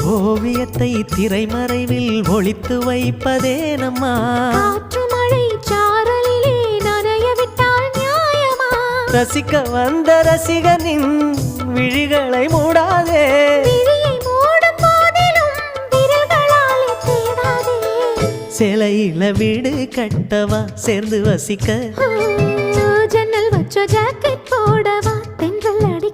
ஓவியத்தை திரைமறைவில் ஒளித்து வைப்பதே நம்மா காற்று மழை சாரலிலே நனைய விட்டால் நியாயமா ரசிக்க வந்த ரசிகனின் விழிகளை மூடாதே விழியை மூடும் போதிலும் விரல்களாலே தேடாதே சிலையில வீடு கட்டவா சேர்ந்து வசிக்க ஜன்னல் வச்ச ஜாக்கெட் போடவா தென்றல் அடி